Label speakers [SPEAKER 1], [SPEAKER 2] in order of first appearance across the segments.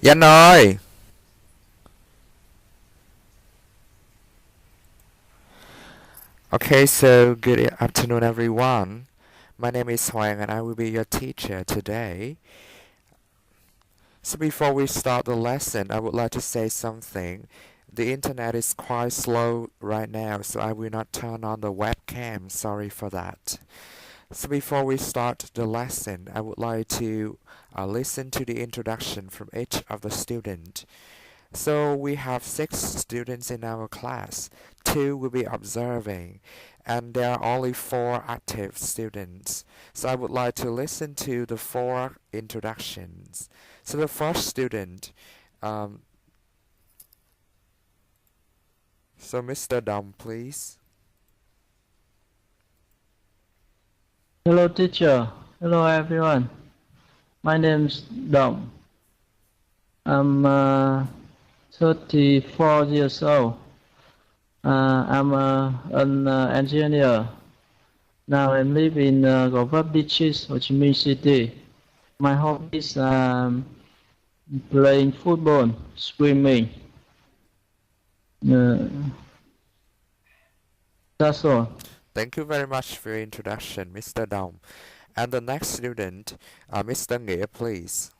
[SPEAKER 1] Dạ ơi. Okay, so good afternoon, everyone. My name is Huang, and I will be your teacher today. So before we start the lesson, I would like to say something. The internet is quite slow right now, so I will not turn on the webcam. Sorry for that. So before we start the lesson, I would like to listen to the introduction from each of the students. So we have 6 students in our class. 2 will be observing, and there are only 4 active students. So I would like to listen to the 4 introductions. So the first student, um, so Mr. Dom, please.
[SPEAKER 2] Hello, teacher. Hello, everyone. My name's Dom. I'm 34 years old. I'm an engineer. Now I live in Gò Vấp Beaches, Ho Chi Minh City. My hobbies playing football, swimming. That's all.
[SPEAKER 1] Thank you very much for your introduction, Mr. Dom. And the next student, Mr. Nghĩa, please.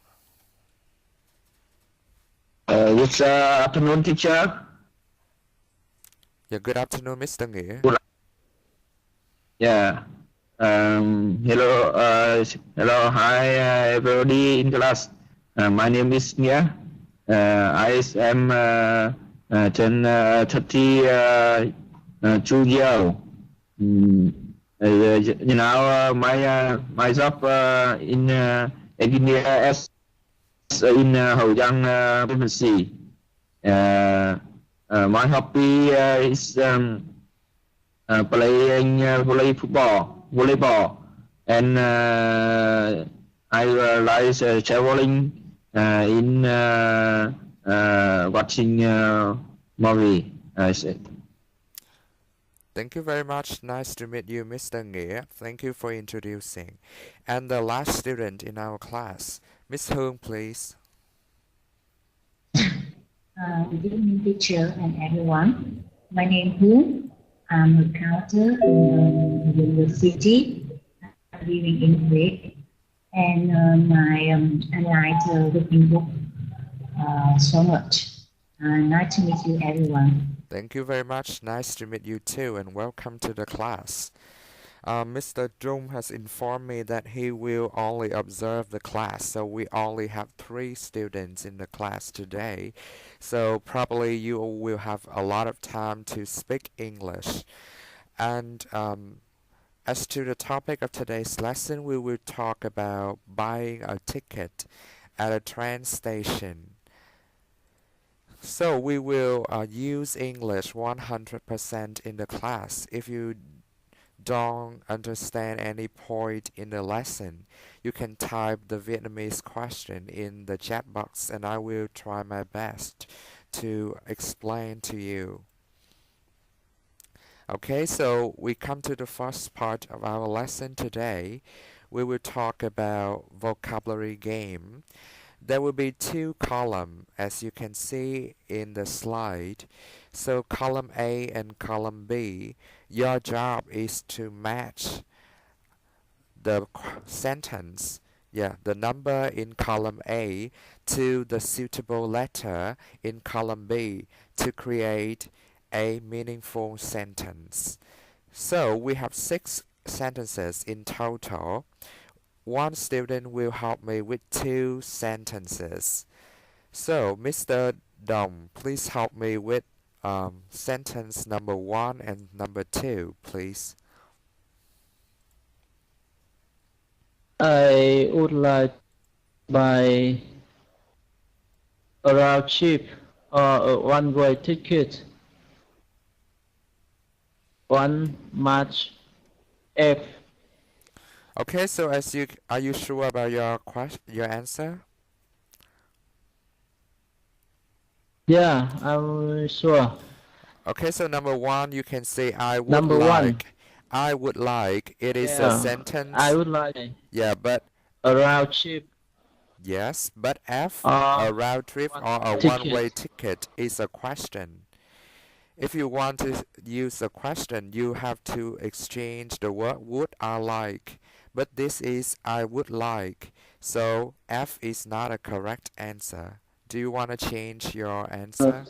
[SPEAKER 3] Good afternoon, teacher.
[SPEAKER 1] Yeah, good afternoon, Mr. Nghĩa.
[SPEAKER 3] Yeah. Hello. Hi, everybody in class. My name is Nia. I am 32 years old. My job in engineer as in Hậu Giang province. My hobby is playing volleyball, and I like traveling in watching movie.
[SPEAKER 1] Thank you very much. Nice to meet you, Mr. Nghĩa. Thank you for introducing. And the last student in our class, Miss Hương, please.
[SPEAKER 4] Good evening, teacher and everyone. My name is Hoon. I'm a counter in university. I'm living in Kuwait, and I like reading book so much. Nice to meet you, everyone.
[SPEAKER 1] Thank you very much. Nice to meet you too, and welcome to the class. Mr. Dung has informed me that he will only observe the class, so we only have 3 students in the class today. So probably you will have a lot of time to speak English. And as to the topic of today's lesson, we will talk about buying a ticket at a train station. So we will use English 100% in the class. If you don't understand any point in the lesson, you can type the Vietnamese question in the chat box, and I will try my best to explain to you. Okay, so we come to the first part of our lesson today. We will talk about vocabulary game. There will be 2 columns, as you can see in the slide. So column A and column B, your job is to match the sentence, the number in column A to the suitable letter in column B to create a meaningful sentence. So we have 6 sentences in total. One student will help me with 2 sentences. So Mr. Dom, please help me with sentence number 1 and number 2, please.
[SPEAKER 2] I would like to buy a round trip or a one-way ticket. 1 March F.
[SPEAKER 1] Okay, so are you sure about your answer?
[SPEAKER 2] Yeah, I'm sure.
[SPEAKER 1] Okay, so number 1, you can say I would
[SPEAKER 2] Number
[SPEAKER 1] like.
[SPEAKER 2] 1.
[SPEAKER 1] I would like. It is a
[SPEAKER 2] Yeah,
[SPEAKER 1] sentence.
[SPEAKER 2] I would like
[SPEAKER 1] Yeah, but
[SPEAKER 2] a round trip.
[SPEAKER 1] Yes, but F,
[SPEAKER 2] or
[SPEAKER 1] a round trip or a one-way
[SPEAKER 2] ticket.
[SPEAKER 1] ticket, is a question. If you want to use a question, you have to exchange the word would I like. But this is I would like. So F is not a correct answer. Do you want to change your answer?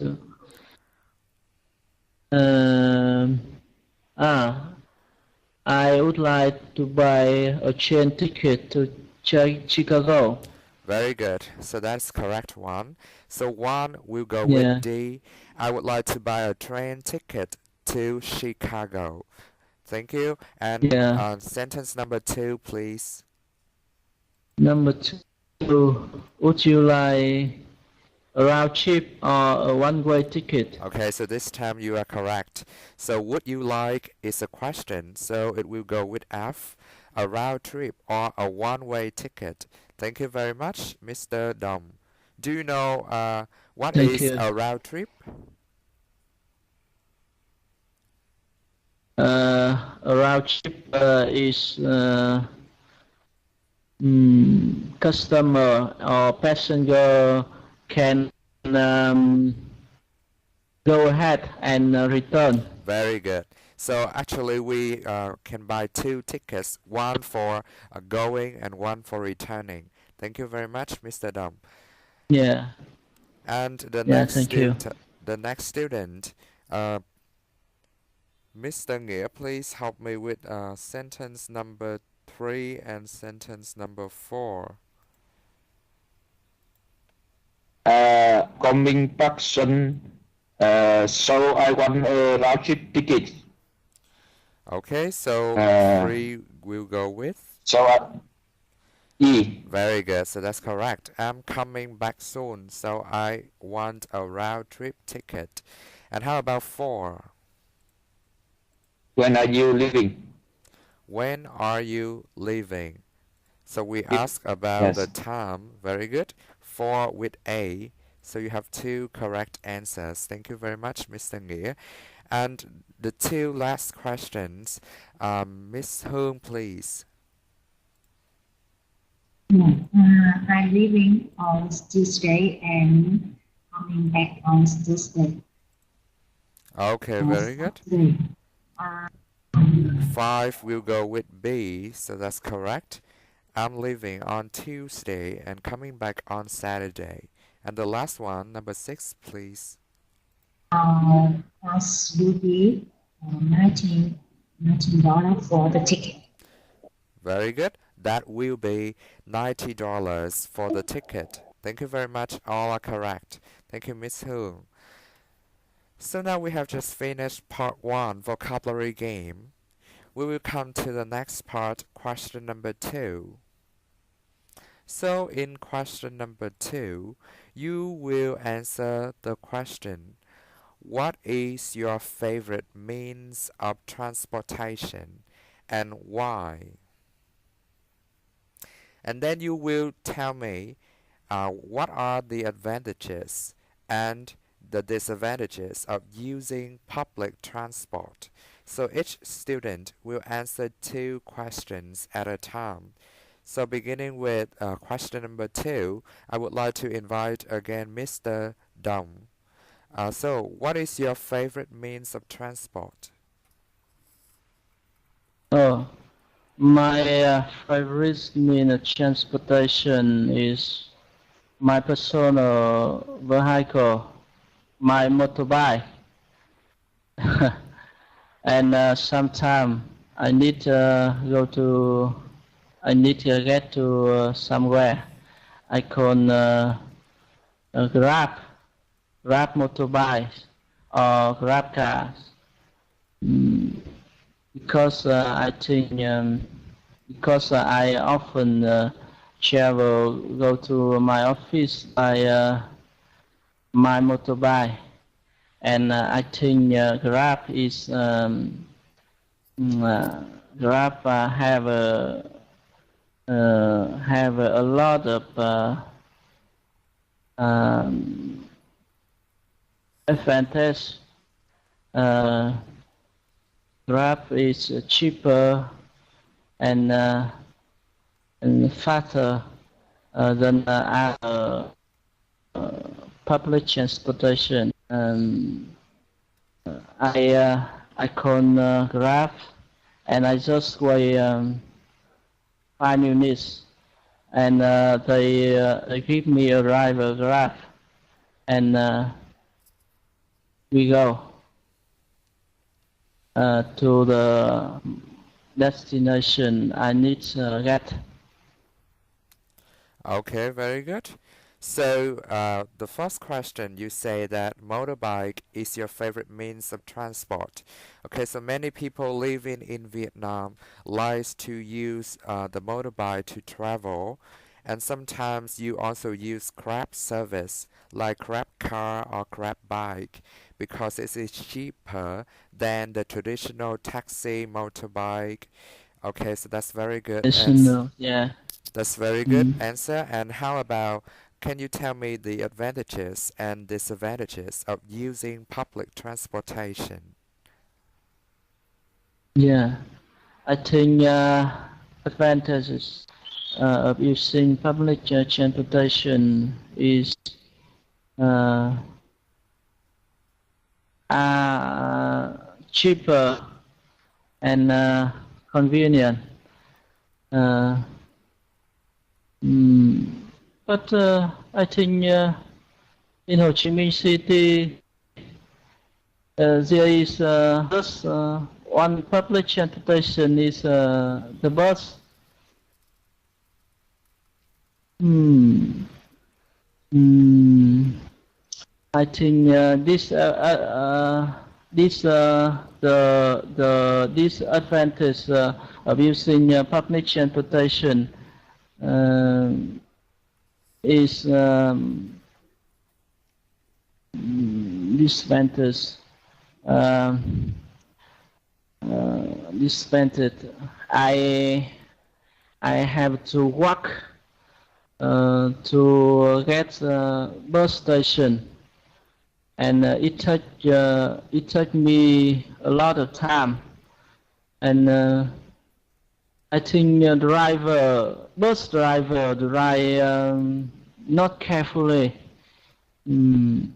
[SPEAKER 2] But, um, ah, I would like to buy a train ticket to Chicago.
[SPEAKER 1] Very good. So that's correct one. So one will go with
[SPEAKER 2] Yeah,
[SPEAKER 1] D. I would like to buy a train ticket to Chicago. Thank you. And
[SPEAKER 2] yeah.
[SPEAKER 1] sentence number two, please.
[SPEAKER 2] Number two, would you like a round trip or a one-way ticket?
[SPEAKER 1] Okay, so this time you are correct. So would you like is a question, so it will go with F, a round trip or a one-way ticket. Thank you very much, Mr. Dom. Do you know what
[SPEAKER 2] Thank
[SPEAKER 1] is
[SPEAKER 2] you.
[SPEAKER 1] a round trip?
[SPEAKER 2] A round trip is customer or passenger can um, go ahead and return.
[SPEAKER 1] Very good. So actually we can buy two tickets, one for going and one for returning. Thank you very much, Mr. Dom.
[SPEAKER 2] Yeah,
[SPEAKER 1] And
[SPEAKER 2] yeah, thank you.
[SPEAKER 1] the next student, Mr. Nghĩa, please help me with sentence number 3 and sentence number 4.
[SPEAKER 3] Coming back soon, so I want a round trip ticket.
[SPEAKER 1] Okay, so
[SPEAKER 3] Uh,
[SPEAKER 1] 3 will go with.
[SPEAKER 3] so E.
[SPEAKER 1] Very good, so that's correct. I'm coming back soon, so I want a round trip ticket. And how about 4?
[SPEAKER 3] When are you leaving?
[SPEAKER 1] When are you leaving? So we ask about the
[SPEAKER 3] Yes.
[SPEAKER 1] time. Very good. 4 with A. So you have 2 correct answers. Thank you very much, Mr. Nghĩa. And the 2 last questions, Miss Hương, please.
[SPEAKER 4] I'm leaving on Tuesday and coming back on Tuesday.
[SPEAKER 1] Okay, very good.
[SPEAKER 4] Saturday.
[SPEAKER 1] 5 will go with B, so that's correct. I'm leaving on Tuesday and coming back on Saturday. And the last one, number 6, please.
[SPEAKER 4] Cost will be $19 for the ticket.
[SPEAKER 1] Very good. That will be $90 for the ticket. Thank you very much. All are correct. Thank you, Miss Hung. So now we have just finished part 1, vocabulary game. We will come to the next part, question number 2. So in question number 2, you will answer the question, what is your favorite means of transportation and why? And then you will tell me what are the advantages and the disadvantages of using public transport. So each student will answer 2 questions at a time. So beginning with question number 2, I would like to invite again Mr. Dong. So what is your favorite means of transport?
[SPEAKER 2] Oh, my favorite means of transportation is my personal vehicle, my motorbike. And sometimes I need to get to somewhere. I can grab motorbikes or grab cars. Because I think because I often go to my office by my motorbike, and I think Grab is Grab have a lot of advantage. Grab is cheaper and faster then public transportation. I call Grab, and I just wait 5 minutes, and they give me a ride a Grab, and we go to the destination I need to get.
[SPEAKER 1] Okay, very good. So, the first question, you say that motorbike is your favorite means of transport. Okay, so many people living in Vietnam likes to use the motorbike to travel, and sometimes you also use Grab service like Grab car or Grab bike because it is cheaper than the traditional taxi motorbike. Okay, so that's very good.
[SPEAKER 2] Yeah.
[SPEAKER 1] That's very good
[SPEAKER 2] Mm.
[SPEAKER 1] answer. And how about, can you tell me the advantages and disadvantages of using public transportation?
[SPEAKER 2] Yeah, I think advantages of using public transportation is uh, cheaper and convenient. Uh, but I think in Ho Chi Minh City there is just one public transportation is the bus. Hmm. I think the disadvantage of using public transportation is disadvantage. Um, disadvantage. I I have to walk to get bus station, and it took me a lot of time, and I think bus driver drive not carefully, and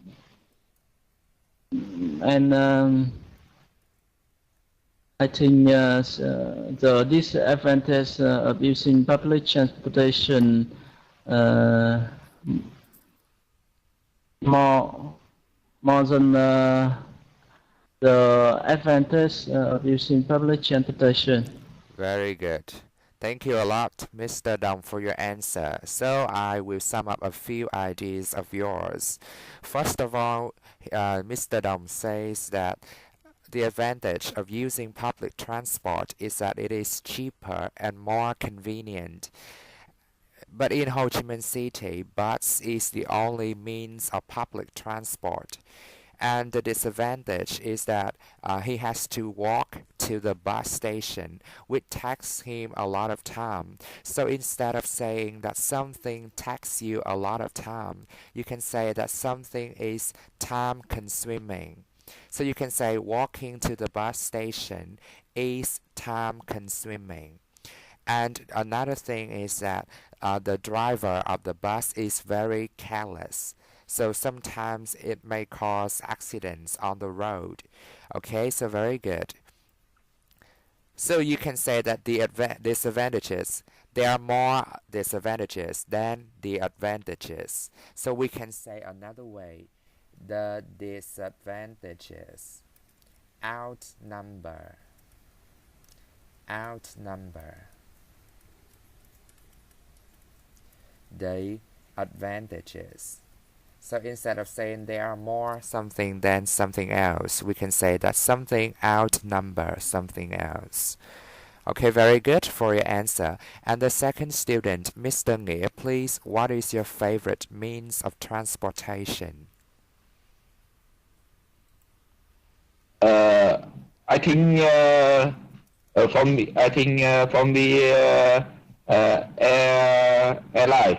[SPEAKER 2] I think the disadvantage of using public transportation more than the advantage of using public transportation.
[SPEAKER 1] Very good. Thank you a lot, Mr. Dong, for your answer. So I will sum up a few ideas of yours. First of all, Mr. Dong says that the advantage of using public transport is that it is cheaper and more convenient. But in Ho Chi Minh City, bus is the only means of public transport. And the disadvantage is that he has to walk to the bus station, which takes him a lot of time. So instead of saying that something takes you a lot of time, you can say that something is time consuming. So you can say walking to the bus station is time consuming. And another thing is that the driver of the bus is very careless. So sometimes it may cause accidents on the road. Okay, so very good. So you can say that the disadvantages, there are more disadvantages than the advantages. So we can say another way, the disadvantages outnumber the advantages. So instead of saying there are more something than something else, we can say that something outnumbers something else. Okay, very good for your answer. And the second student, Mr. Nghĩa, please, what is your favorite means of transportation?
[SPEAKER 3] I think from the airline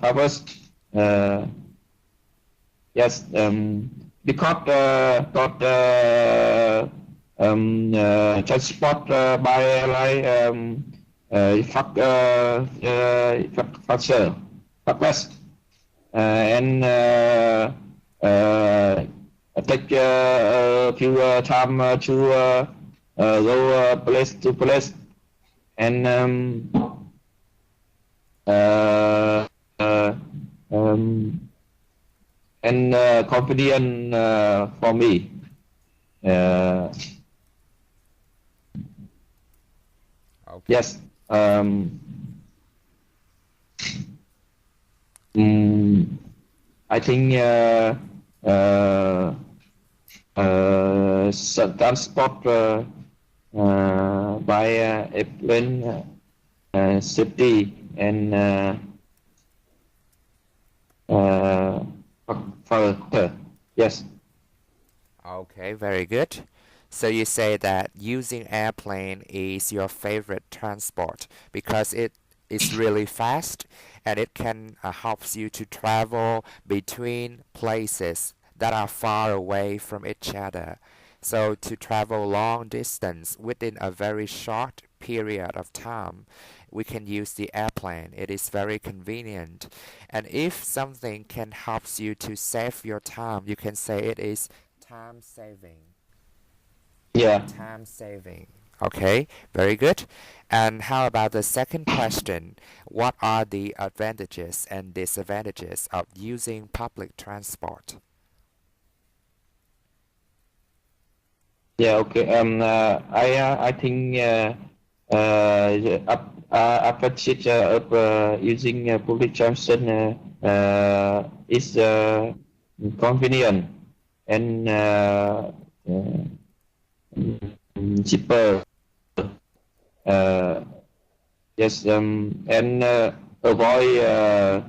[SPEAKER 3] purpose. Yes, because transport by like faster, fast, and take a few time to go place to place, and uh, uh, um, and confident for me.
[SPEAKER 1] Okay.
[SPEAKER 3] Yes. I think transport by airplane safety and further. Yes.
[SPEAKER 1] Okay, very good. So you say that using airplane is your favorite transport because it is really fast and it can helps you to travel between places that are far away from each other. So to travel long distance within a very short period of time, we can use the airplane. It is very convenient. And if something can helps you to save your time, you can say it is time saving.
[SPEAKER 3] Yeah.
[SPEAKER 1] Time saving. Okay, very good. And how about the second question? What are the advantages and disadvantages of using public transport?
[SPEAKER 3] Yeah. Okay. I think advantage of using public transit is convenient and cheaper. Yes. And avoid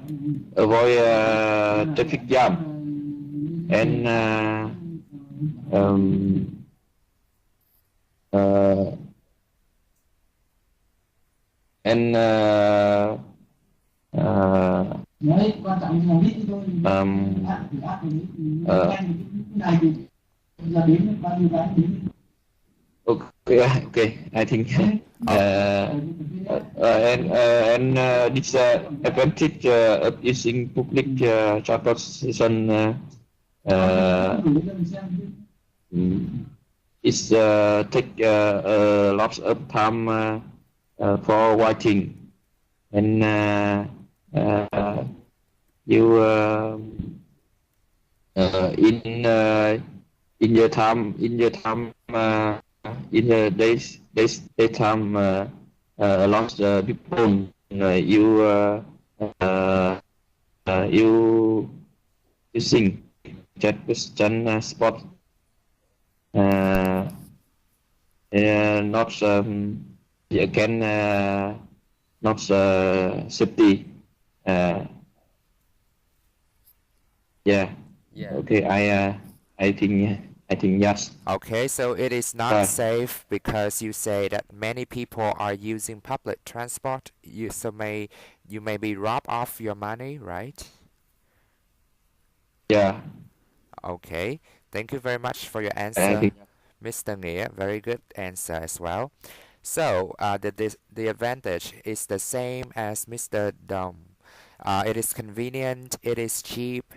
[SPEAKER 3] traffic jam and uh, and okay. I think and this advantage of using public transportation is take lots of time for waiting, and you in your time in the daytime lots people you using that question spot not again not safety yeah.
[SPEAKER 1] Yeah.
[SPEAKER 3] Okay. I think yes.
[SPEAKER 1] Okay, so it is not safe because you say that many people are using public transport. You may be robbed of your money, right?
[SPEAKER 3] Yeah.
[SPEAKER 1] Okay, thank you very much for your
[SPEAKER 3] I
[SPEAKER 1] answer,
[SPEAKER 3] think
[SPEAKER 1] Mr. Nghĩa. Very good answer as well. So the advantage is the same as Mr. Dom. It is convenient, it is cheap,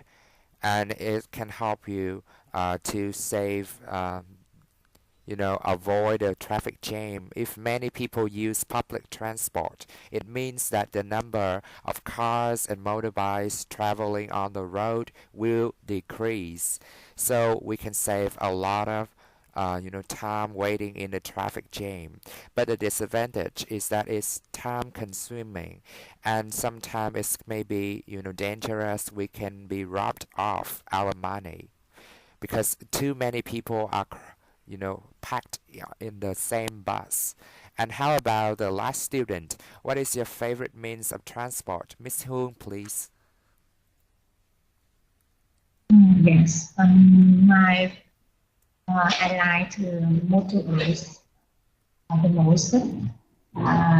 [SPEAKER 1] and it can help you to save, avoid a traffic jam. If many people use public transport, it means that the number of cars and motorbikes traveling on the road will decrease. So we can save a lot of time waiting in the traffic jam. But the disadvantage is that it's time consuming and sometimes it may be, dangerous. We can be robbed of our money because too many people are packed in the same bus. And how about the last student? What is your favorite means of transport? Miss Hoon, please.
[SPEAKER 4] Yes, I like motorbikes the most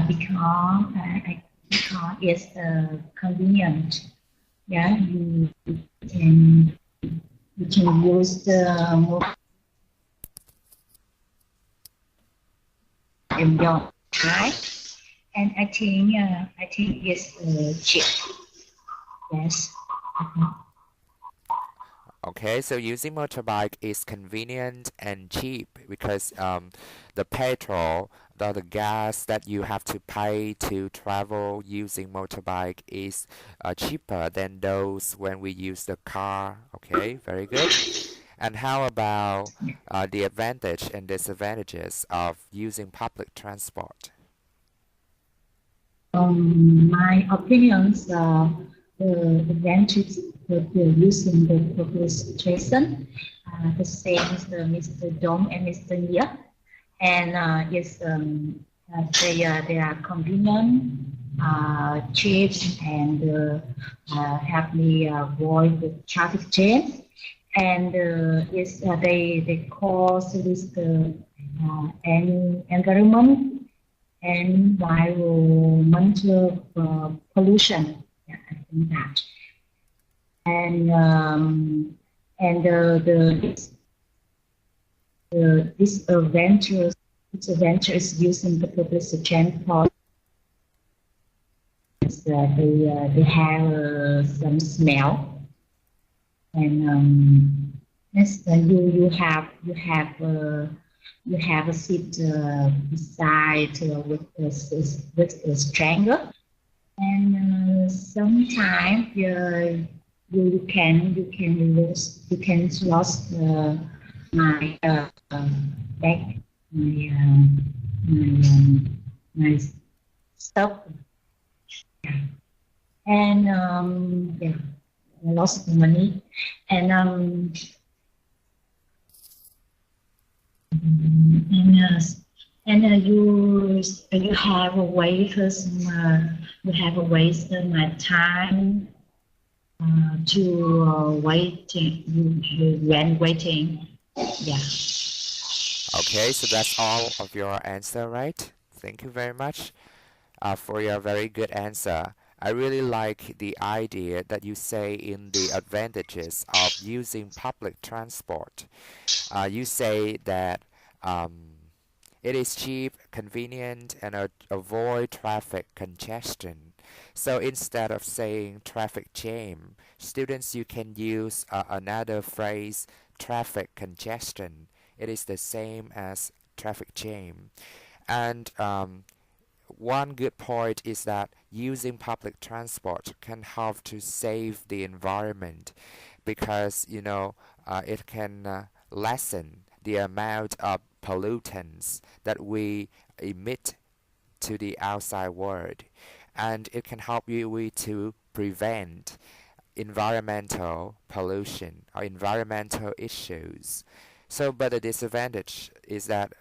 [SPEAKER 4] because it's convenient. Yeah, can you can use the am young, right? And I think it's cheap. Yes.
[SPEAKER 1] Okay, so using motorbike is convenient and cheap because the petrol, the gas that you have to pay to travel using motorbike is cheaper than those when we use the car. Okay, very good. And how about the advantage and disadvantages of using public transport?
[SPEAKER 4] My opinions are the advantage of using the public transportation, the same as Mr. Dong and Mr. Nia. And yes, they are convenient, cheap, and help me avoid the traffic jam. And yes, they cause this environment and environmental pollution. Yeah, I think that. And this adventure is using the public transport. They have some smell, and yes, you have a seat beside with a stranger, and sometimes you can lose my bag, my stuff, and yeah, I lost the money, and you have a waste my time to waiting when waiting. Yeah.
[SPEAKER 1] Okay, so that's all of your answer, right? Thank you very much for your very good answer. I really like the idea that you say in the advantages of using public transport. You say that it is cheap, convenient, and avoid traffic congestion. So instead of saying traffic jam, students, you can use another phrase, traffic congestion. It is the same as traffic jam. And one good point is that using public transport can help to save the environment because it can lessen the amount of pollutants that we emit to the outside world, and it can help you to prevent environmental pollution or environmental issues. So, but the disadvantage is that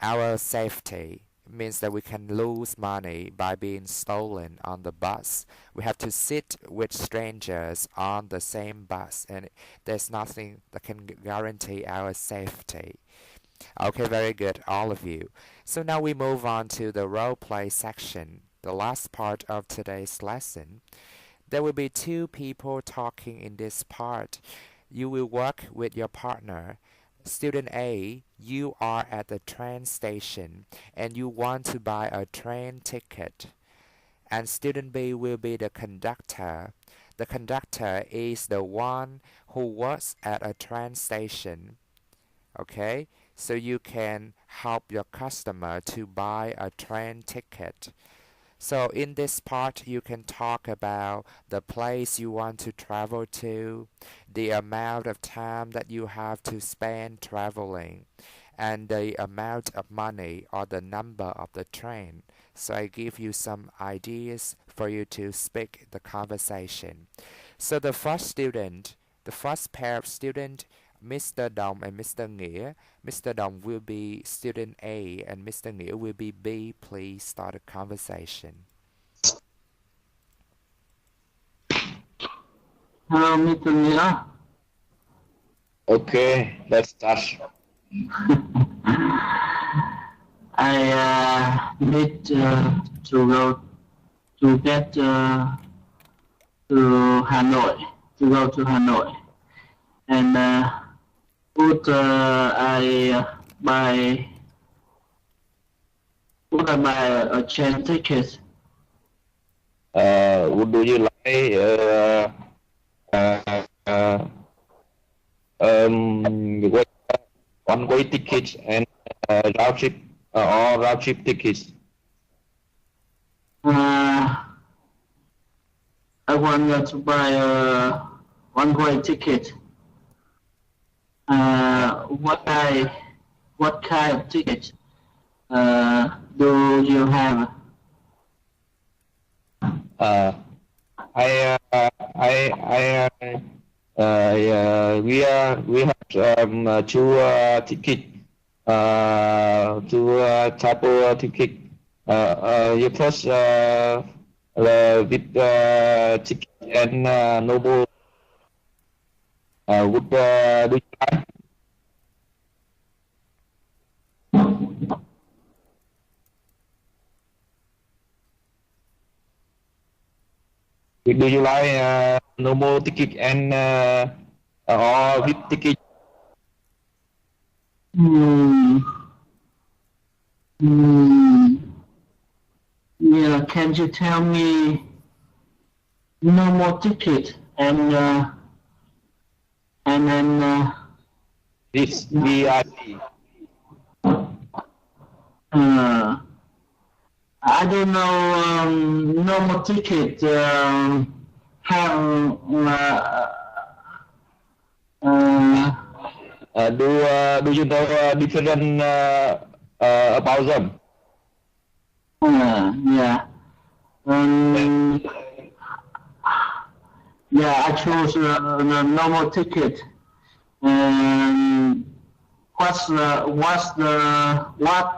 [SPEAKER 1] our safety means that we can lose money by being stolen on the bus. We have to sit with strangers on the same bus, and there's nothing that can guarantee our safety. Okay, very good, all of you. So now we move on to the role play section, the last part of today's lesson. There will be two people talking in this part. You will work with your partner. Student A, you are at the train station and you want to buy a train ticket. And student B will be the conductor. The conductor is the one who works at a train station. Okay, so you can help your customer to buy a train ticket. So in this part, you can talk about the place you want to travel to, the amount of time that you have to spend traveling, and the amount of money or the number of the train. So I give you some ideas for you to speak the conversation. So the first pair of student, Mr. Dong and Mr. Nghĩa. Mr. Dong will be student A and Mr. Nghĩa will be B. Please start a conversation.
[SPEAKER 2] Hello, Mr. Nghĩa.
[SPEAKER 3] Okay, let's start.
[SPEAKER 2] I need to go to get to Hanoi, and would I buy What are my train tickets?
[SPEAKER 3] Would do you like uh, uh, wait, one-way tickets and round trip or round trip tickets?
[SPEAKER 2] I want to buy a one-way ticket. What kind of ticket do you have?
[SPEAKER 3] We have two ticket, two type of ticket. You first with ticket and noble. Would do you like? Do you like normal ticket and or with ticket?
[SPEAKER 2] Yeah, can you tell me no more ticket and then
[SPEAKER 3] This VIP.
[SPEAKER 2] I don't know no more ticket have
[SPEAKER 3] Do you know different about them?
[SPEAKER 2] yeah. Yeah, I chose the normal ticket. And what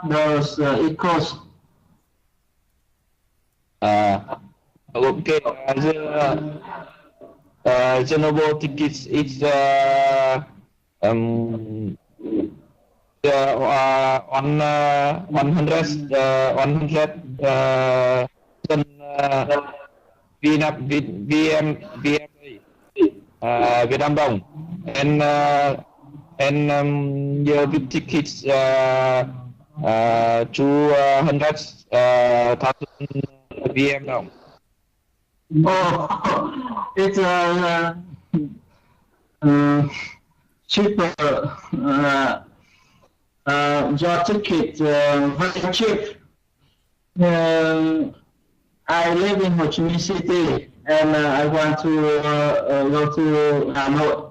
[SPEAKER 2] does it cost?
[SPEAKER 3] Okay, the normal tickets is on 100 Việt Nam đồng and your tickets 200,000 VM đồng.
[SPEAKER 2] Oh, it's cheaper. Your ticket very cheap. I live in Ho Chi Minh City, and I want to go to Hanoi.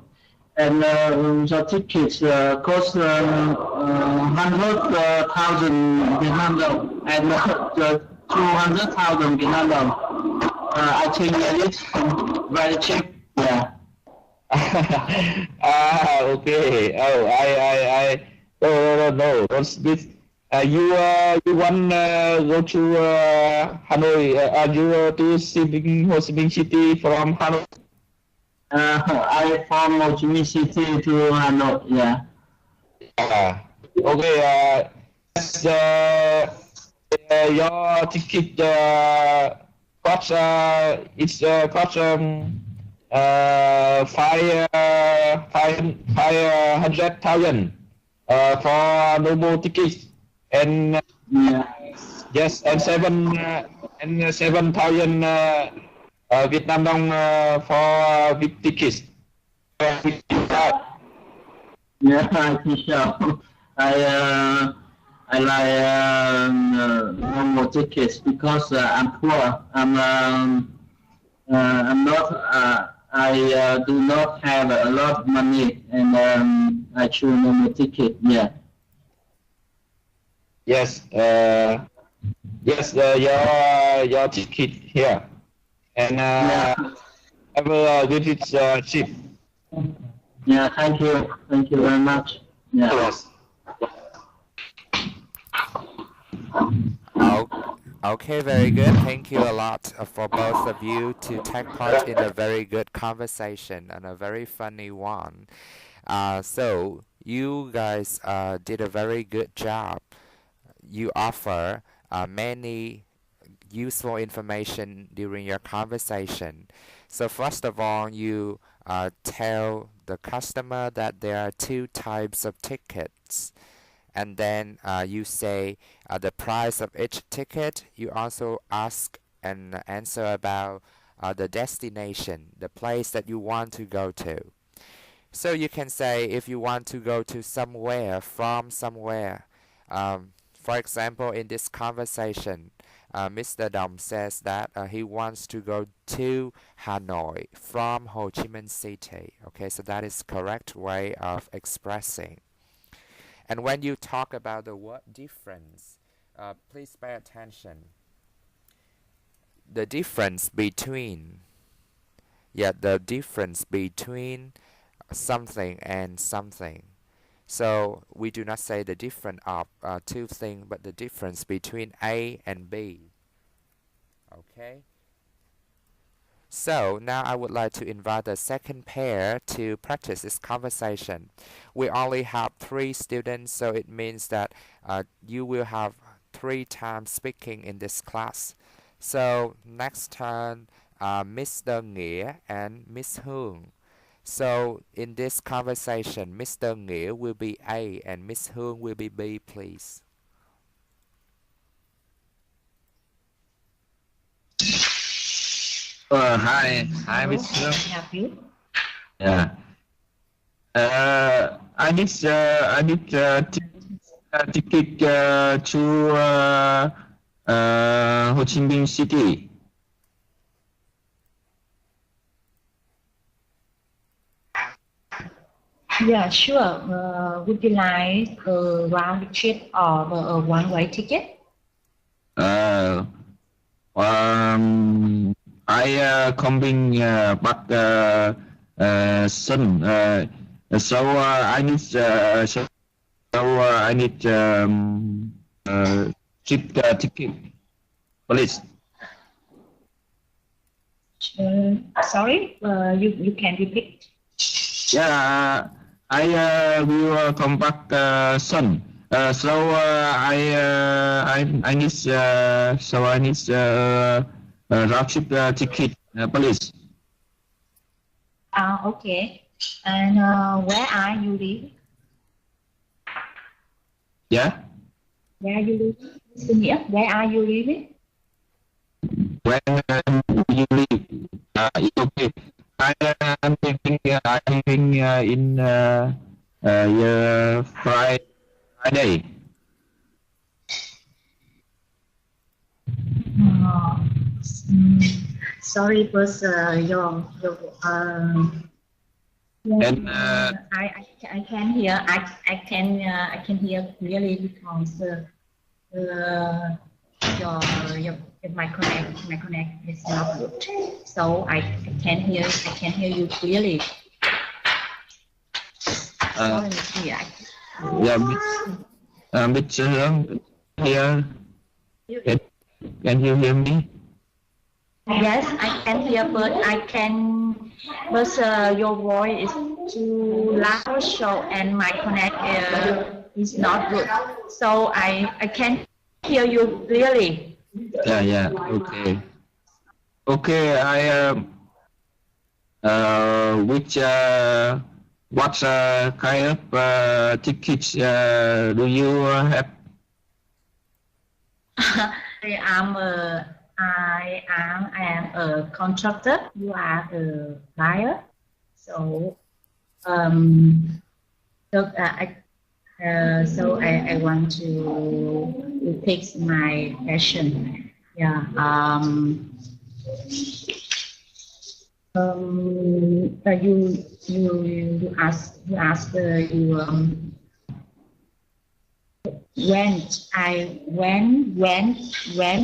[SPEAKER 2] And the tickets cost 100,000 Vietnam dong and 200,000 Vietnam dong. I think it's very cheap. Yeah.
[SPEAKER 3] Okay. Oh, no. What's this? You want go to Hanoi? Are you to Ho Chi Minh City from Hanoi?
[SPEAKER 2] I from Ho Chi Minh City to Hanoi. Yeah.
[SPEAKER 3] Okay. Your ticket cost it's cost 500,000 for normal tickets and yes and 7,000 Vietnam dong for VIP tickets.
[SPEAKER 2] Yeah, I think so. I like normal tickets because I'm poor. I'm not. I do not have a lot of money, and I choose normal ticket. Yeah.
[SPEAKER 3] Yes. Yes. Your ticket here and have a visit cheap.
[SPEAKER 2] Yeah. Thank you. Thank you very much. Yeah.
[SPEAKER 3] Yes.
[SPEAKER 1] Okay, very good. Thank you a lot for both of you to take part in a very good conversation and a very funny one. So you guys did a very good job. You offer many useful information during your conversation. So first of all, you tell the customer that there are two types of tickets. and then you say the price of each ticket. You also ask and answer about the destination, the place that you want to go to. So you can say if you want to go to somewhere from somewhere. For example, in this conversation, Mr. Dom says that he wants to go to Hanoi from Ho Chi Minh City. Okay, so that is correct way of expressing. And when you talk about the word difference, please pay attention. The difference between, the difference between something and something. So we do not say the difference of two things, but the difference between A and B. Okay. So now I would like to invite the second pair to practice this conversation. We only have 3 students, so it means that you will have 3 times speaking in this class. So next turn, Mr. Nghĩa and Miss Hương. So in this conversation, Mr. Nghĩa will be A and Miss Hương will be B, please.
[SPEAKER 3] Hi, Miss
[SPEAKER 4] Hello,
[SPEAKER 3] Hương.
[SPEAKER 4] can I help you?
[SPEAKER 3] Yeah. I need ticket to Ho Chi Minh City.
[SPEAKER 4] Yeah, sure. Would you like a round trip or a one-way ticket?
[SPEAKER 3] I coming back soon. So I need trip ticket, please.
[SPEAKER 4] Sorry, you can repeat.
[SPEAKER 3] Yeah, I will come back soon. So I need round trip ticket, please.
[SPEAKER 4] Okay. And where are you living?
[SPEAKER 3] Yeah.
[SPEAKER 4] Where are you living? Mr. Nghĩa, where are you living?
[SPEAKER 3] When you leave, it's okay. I'm living in Friday.
[SPEAKER 4] Sorry, because your
[SPEAKER 3] And
[SPEAKER 4] I can hear I can hear clearly because your my connect is not good, so I can hear you clearly. Sorry, Mr. Nghĩa.
[SPEAKER 3] yeah, Mr. Hương here. Can you hear me?
[SPEAKER 4] Yes, I can hear, but your voice is too loud, so and my connect is not good, so I can't hear you clearly.
[SPEAKER 3] Yeah. Okay. Okay. What kind of tickets do you have?
[SPEAKER 4] I am a contractor. You are a buyer. So I want to fix my passion. Yeah. You ask when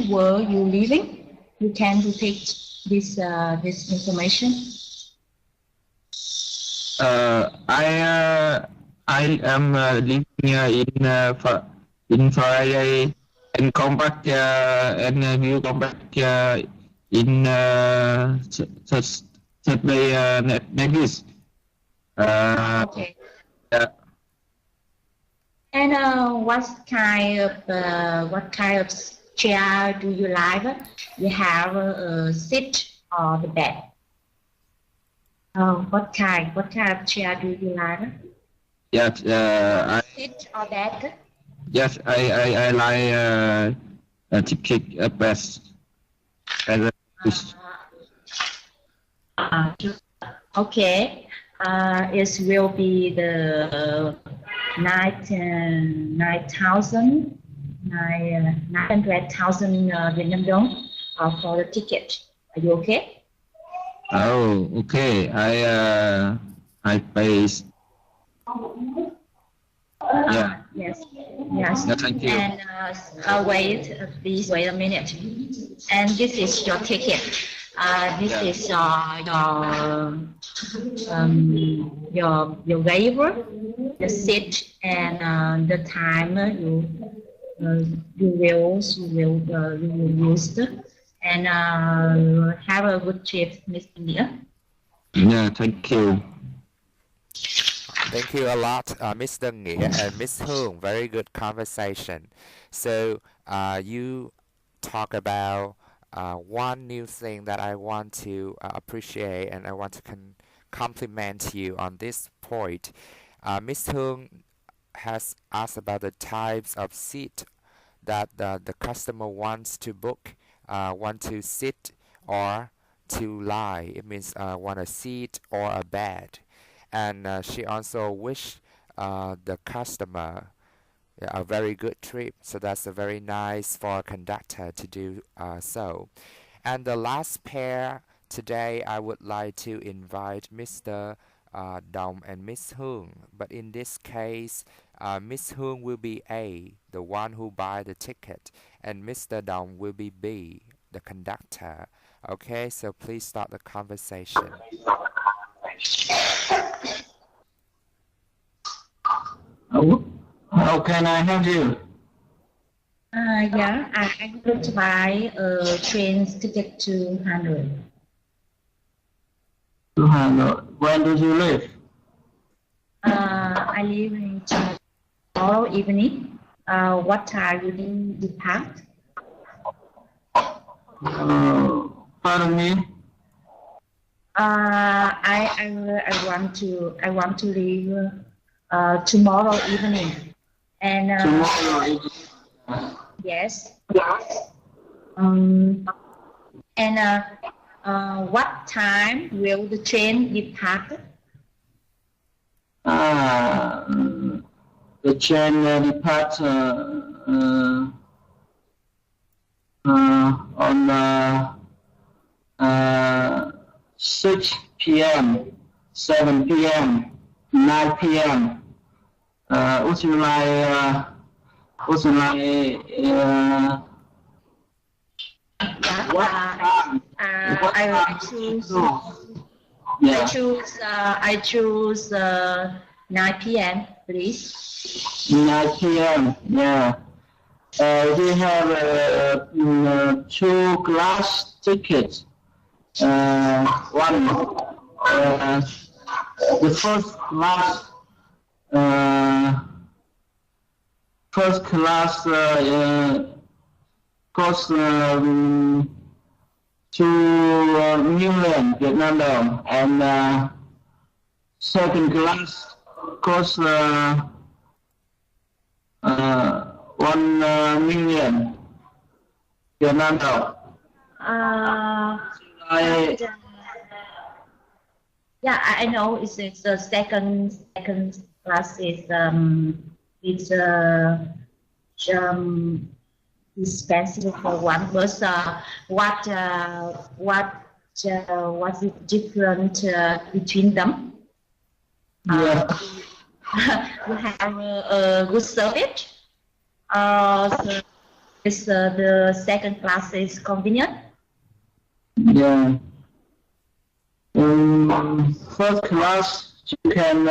[SPEAKER 4] were you leaving? You can repeat this information.
[SPEAKER 3] I am living in Friday and come back and will come back in Saturday next week.
[SPEAKER 4] Okay. And what kind of chair do you like? You have a seat or the bed? What kind of chair do you like?
[SPEAKER 3] Yes,
[SPEAKER 4] Seat or bed?
[SPEAKER 3] Yes, I like ticket best. And,
[SPEAKER 4] Okay. It will be the 900,000 Vietnam dong for the ticket. Are you okay?
[SPEAKER 3] oh, okay. I pay. Yeah.
[SPEAKER 4] Yes.
[SPEAKER 3] Yeah, thank you.
[SPEAKER 4] And wait, please wait a minute. And this is your ticket. This is your waiver, the seat, and the time you will use. And have a good trip, Miss India.
[SPEAKER 3] Yeah, thank you.
[SPEAKER 1] Thank you a lot, Mr. Nghĩa and Miss Hung. Very good conversation. So you talk about one new thing that I want to appreciate, and I want to compliment you on this point. Miss Hung has asked about the types of seat that the customer wants to book, want to sit or to lie. It means want a seat or a bed. And she also wished the customer a very good trip. So that's a very nice for a conductor to do so. And the last pair today, I would like to invite Mr. Dong and Miss Hung. But in this case, Miss Hung will be A, the one who buy the ticket, and Mr. Dong will be B, the conductor. Okay, so please start the conversation.
[SPEAKER 2] How can I help you?
[SPEAKER 4] Yeah, I want to buy a train ticket to Hanoi.
[SPEAKER 2] To Hanoi. When do you live?
[SPEAKER 4] I live in tomorrow evening. What time will you depart?
[SPEAKER 2] Pardon me?
[SPEAKER 4] I want to leave tomorrow evening. And
[SPEAKER 2] Tomorrow evening.
[SPEAKER 4] yes. And what time will the train depart?
[SPEAKER 2] The train departs on 6 p.m., 7 p.m., 9 p.m. Would you like? What time?
[SPEAKER 4] I choose.
[SPEAKER 2] Yeah.
[SPEAKER 4] I choose 9 p.m. please.
[SPEAKER 2] 9 p.m. Yeah. We have two glass tickets. One, the first class. First class costs 2 million Vietnam dong, and second class costs 1 million Vietnam dong.
[SPEAKER 4] Yeah, I know it's the second class is expensive for one, but what's the difference between them?
[SPEAKER 2] Yeah.
[SPEAKER 4] You have a good service. So is the second class is convenient?
[SPEAKER 2] Yeah. First class you can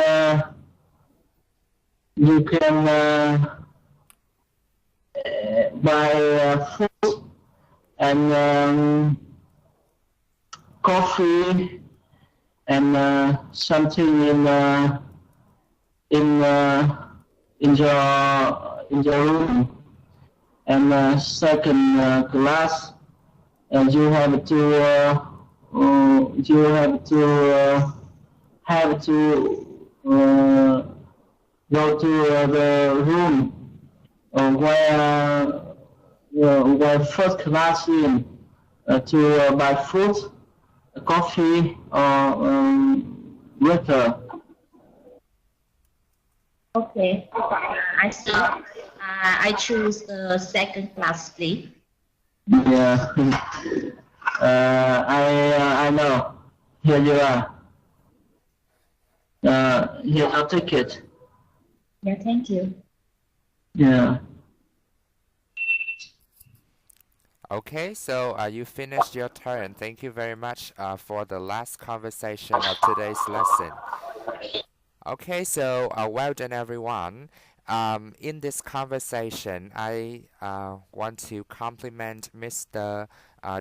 [SPEAKER 2] buy food and coffee and something in your room. And second class, and you have to go to the room While first class in to buy food, coffee, or water.
[SPEAKER 4] Okay. I see. I choose the second class, please.
[SPEAKER 2] Yeah. I know. Here you are. Here's your ticket.
[SPEAKER 4] Yeah, thank you.
[SPEAKER 2] Yeah.
[SPEAKER 1] Okay, so you finished your turn. Thank you very much for the last conversation of today's lesson. Okay, so well done, everyone. In this conversation, I want to compliment Mr.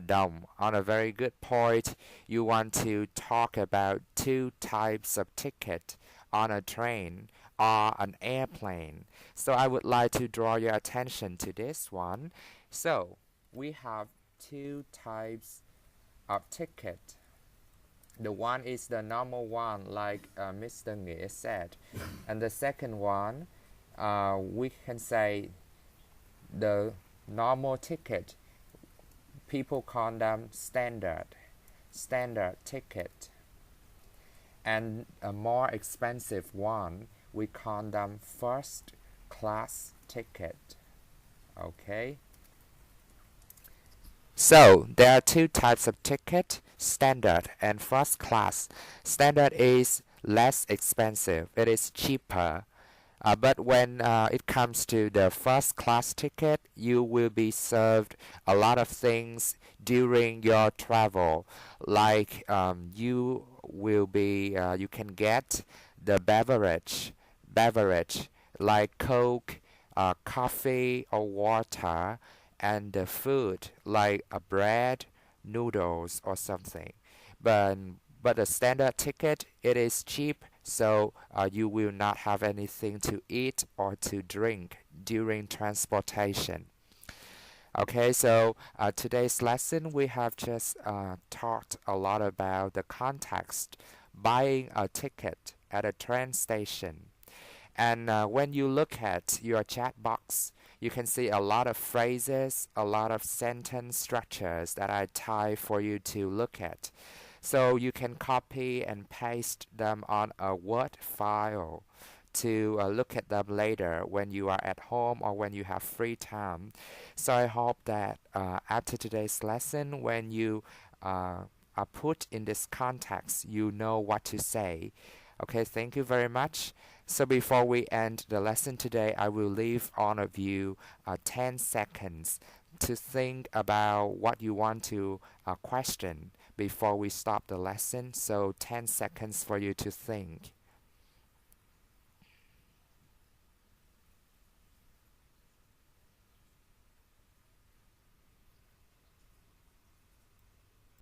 [SPEAKER 1] Dom on a very good point. You want to talk about two types of ticket on a train or an airplane. So I would like to draw your attention to this one. So we have two types of ticket. The one is the normal one, like Mr. Nghĩa said, and the second one, we can say the normal ticket. People call them standard ticket, and a more expensive one, we call them first class ticket. Okay. So there are two types of ticket, standard and first class. Standard is less expensive, it is cheaper. But when it comes to the first class ticket, you will be served a lot of things during your travel. Like you can get the beverage like Coke, coffee or water, and the food like a bread, noodles or something. But but the standard ticket, it is cheap, so you will not have anything to eat or to drink during transportation. Okay, so today's lesson we have just talked a lot about the context, buying a ticket at a train station. And when you look at your chat box, you can see a lot of phrases, a lot of sentence structures that I type for you to look at. So you can copy and paste them on a Word file to look at them later when you are at home or when you have free time. So I hope that after today's lesson, when you are put in this context, you know what to say. Okay, thank you very much. So before we end the lesson today, I will leave all of you 10 seconds to think about what you want to question before we stop the lesson. So 10 seconds for you to think.